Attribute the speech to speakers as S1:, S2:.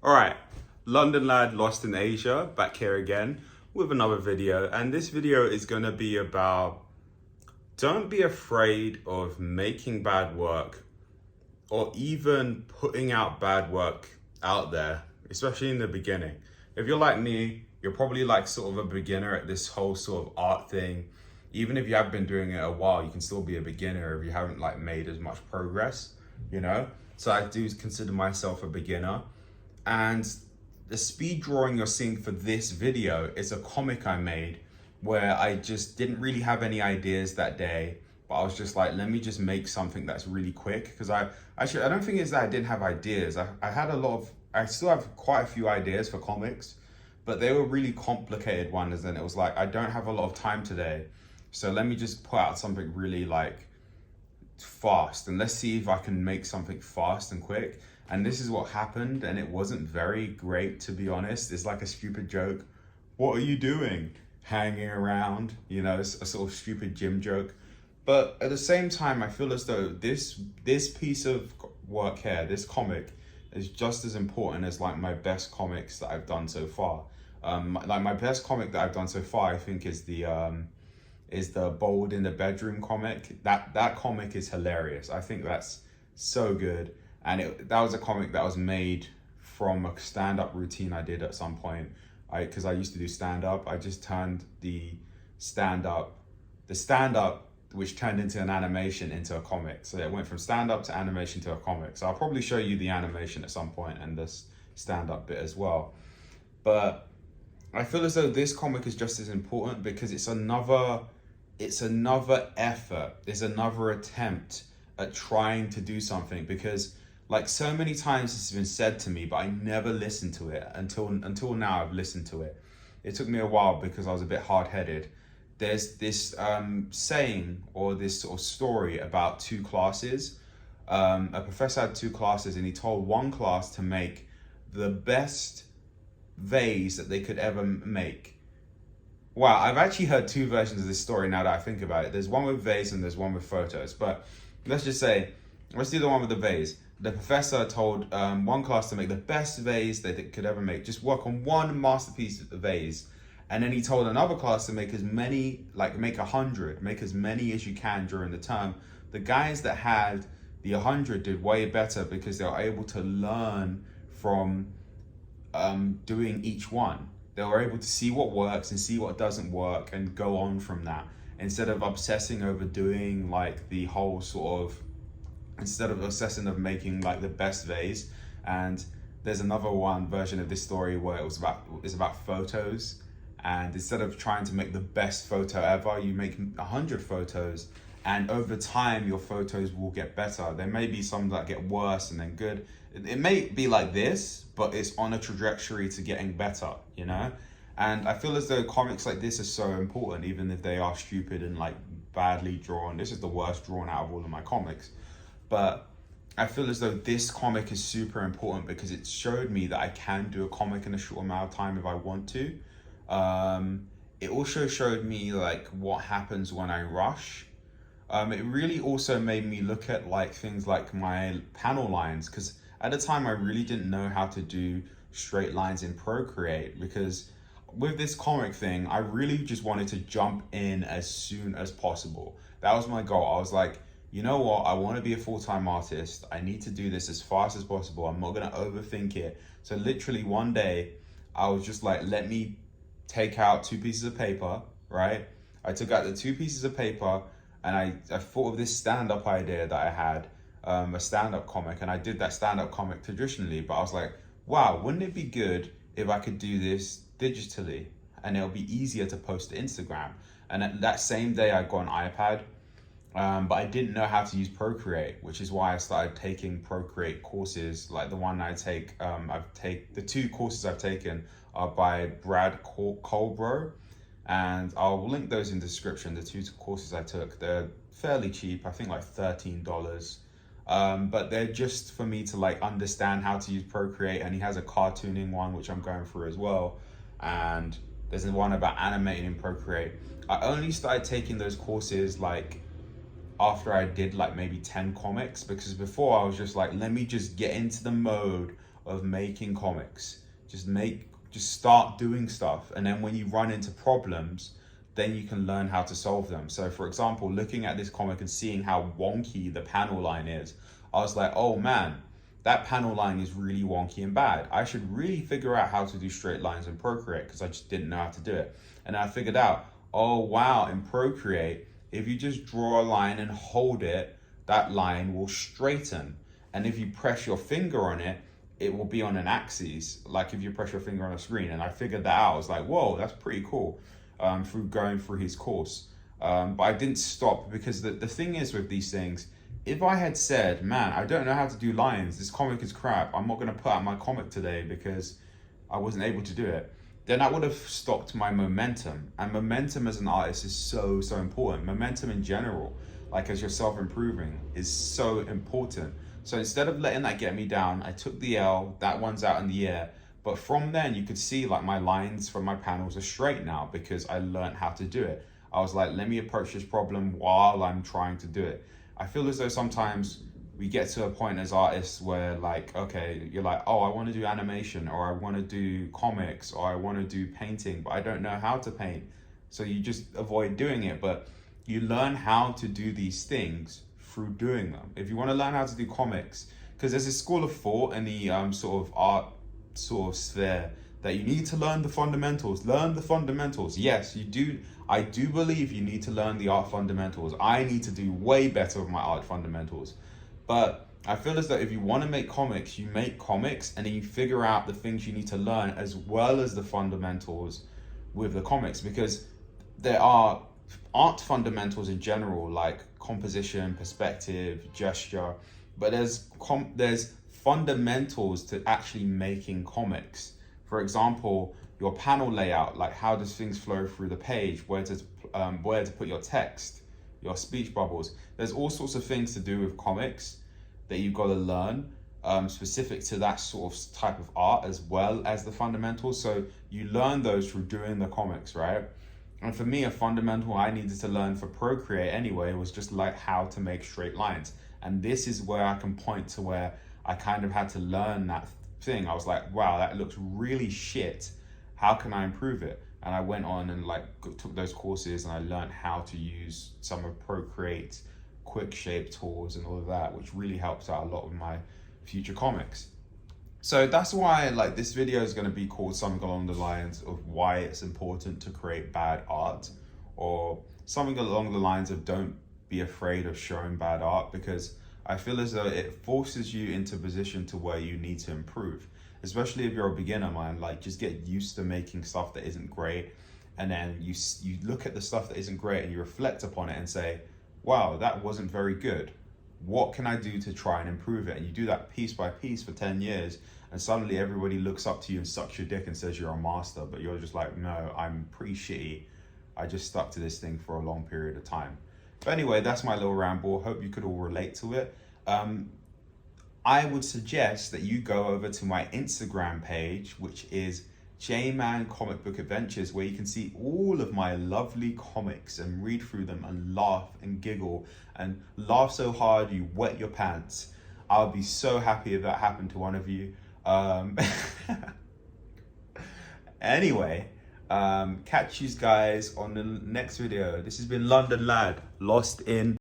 S1: All right, London lad lost in Asia, back here again with another video. And this video is gonna be about, don't be afraid of making bad work or even putting out bad work out there, especially in the beginning. If you're like me, you're probably like sort of a beginner at this whole sort of art thing. Even if you have been doing it a while, you can still be a beginner if you haven't like made as much progress, you know? So I do consider myself a beginner. And the speed drawing you're seeing for this video is a comic I made where I just didn't really have any ideas that day, but I was just like, let me just make something that's really quick. Because I don't think it's that I didn't have ideas. I still have quite a few ideas for comics, but they were really complicated ones. And it was like, I don't have a lot of time today. So let me just put out something really like fast and let's see if I can make something fast and quick. And this is what happened, and it wasn't very great, to be honest. It's like a stupid joke. What are you doing? Hanging around, you know, it's a sort of stupid gym joke. But at the same time, I feel as though this piece of work here, this comic, is just as important as like my best comics that I've done so far. Like my best comic that I've done so far, I think is the Bold in the Bedroom comic. That comic is hilarious. I think that's so good. And that was a comic that was made from a stand-up routine I did at some point. Because I used to do stand-up, I just turned the stand-up, which turned into an animation, into a comic. So it went from stand-up to animation to a comic. So I'll probably show you the animation at some point and this stand-up bit as well. But I feel as though this comic is just as important because it's another effort. It's another attempt at trying to do something, because like so many times this has been said to me, but I never listened to it until now. I've listened to it. It took me a while because I was a bit hard-headed. There's this saying or this sort of story about two classes. A professor had two classes and he told one class to make the best vase that they could ever make. Wow, I've actually heard two versions of this story now that I think about it. There's one with vase and there's one with photos. But let's just say, let's do the one with the vase. The professor told one class to make the best vase they could ever make. Just work on one masterpiece of the vase. And then he told another class to make as many, like make 100, make as many as you can during the term. The guys that had the 100 did way better because they were able to learn from doing each one. They were able to see what works and see what doesn't work and go on from that, instead of obsessing over doing like the whole sort of, instead of obsessing of making like the best vase. And there's another one version of this story where it's about photos, and instead of trying to make the best photo ever, you make 100 photos, and over time your photos will get better. There may be some that get worse and then good. It may be like this, but it's on a trajectory to getting better, you know? And I feel as though comics like this are so important, even if they are stupid and like badly drawn. This is the worst drawn out of all of my comics. But I feel as though this comic is super important because it showed me that I can do a comic in a short amount of time if I want to. It also showed me like what happens when I rush. It really also made me look at like things like my panel lines, because at the time I really didn't know how to do straight lines in Procreate, because with this comic thing, I really just wanted to jump in as soon as possible. That was my goal. I was like, you know what? I want to be a full-time artist. I need to do this as fast as possible. I'm not going to overthink it. So literally one day, I was just like, let me take out two pieces of paper, right? I took out the two pieces of paper and I thought of this stand-up idea that I had, a stand-up comic, and I did that stand-up comic traditionally, but I was like, wow, wouldn't it be good if I could do this digitally and it'll be easier to post to Instagram? And that same day I got an iPad, but I didn't know how to use Procreate, which is why I started taking Procreate courses. Like the one I take, the two courses I've taken are by Brad Colbro, and I'll link those in the description. The two courses I took, they're fairly cheap, I think like $13. But they're just for me to like understand how to use Procreate, and he has a cartooning one which I'm going through as well, and there's one about animating in Procreate. I only started taking those courses like after I did like maybe 10 comics, because before I was just like, let me just get into the mode of making comics. Just start doing stuff, and then when you run into problems, then you can learn how to solve them. So for example, looking at this comic and seeing how wonky the panel line is, I was like, oh man, that panel line is really wonky and bad. I should really figure out how to do straight lines in Procreate, because I just didn't know how to do it. And I figured out, oh wow, in Procreate, if you just draw a line and hold it, that line will straighten. And if you press your finger on it, it will be on an axis, like if you press your finger on a screen. And I figured that out. I was like, whoa, that's pretty cool, through going through his course. But I didn't stop, because the thing is with these things, if I had said, man, I don't know how to do lines, this comic is crap, I'm not going to put out my comic today because I wasn't able to do it, then that would have stopped my momentum. And momentum as an artist is so, so important. Momentum in general, like as you're self-improving, is so important. So instead of letting that get me down, I took the L, that one's out in the air. But from then you could see like my lines from my panels are straight now, because I learned how to do it. I was like, let me approach this problem while I'm trying to do it. I feel as though sometimes we get to a point as artists where like, okay, you're like, oh, I want to do animation, or I want to do comics, or I want to do painting, but I don't know how to paint. So you just avoid doing it. But you learn how to do these things through doing them. If you want to learn how to do comics, because there's a school of thought in the sort of art sort of sphere that you need to learn the fundamentals. Learn the fundamentals. Yes, you do. I do believe you need to learn the art fundamentals. I need to do way better with my art fundamentals. But I feel as though if you want to make comics, you make comics, and then you figure out the things you need to learn as well as the fundamentals with the comics, because there are art fundamentals in general, like composition, perspective, gesture, but there's fundamentals to actually making comics. For example, your panel layout, like how does things flow through the page, where to put your text, your speech bubbles. There's all sorts of things to do with comics that you've got to learn, specific to that sort of type of art, as well as the fundamentals. So you learn those through doing the comics, right? And for me, a fundamental I needed to learn for Procreate anyway was just like how to make straight lines. And this is where I can point to where I kind of had to learn that thing. I was like, wow, that looks really shit. How can I improve it? And I went on and like took those courses, and I learned how to use some of Procreate quick shape tools and all of that, which really helps out a lot with my future comics. So that's why like this video is going to be called something along the lines of why it's important to create bad art, or something along the lines of don't be afraid of showing bad art, because I feel as though it forces you into a position to where you need to improve, especially if you're a beginner, man. Like just get used to making stuff that isn't great, and then you look at the stuff that isn't great and you reflect upon it and say, wow, that wasn't very good. What can I do to try and improve it? And you do that piece by piece for 10 years, and suddenly everybody looks up to you and sucks your dick and says you're a master, but you're just like, no, I'm pretty shitty. I just stuck to this thing for a long period of time. But anyway, that's my little ramble. Hope you could all relate to it. I would suggest that you go over to my Instagram page, which is J-Man Comic Book Adventures, where you can see all of my lovely comics and read through them and laugh and giggle and laugh so hard you wet your pants. I'll be so happy if that happened to one of you. Anyway, catch you guys on the next video. This has been London Lad, lost in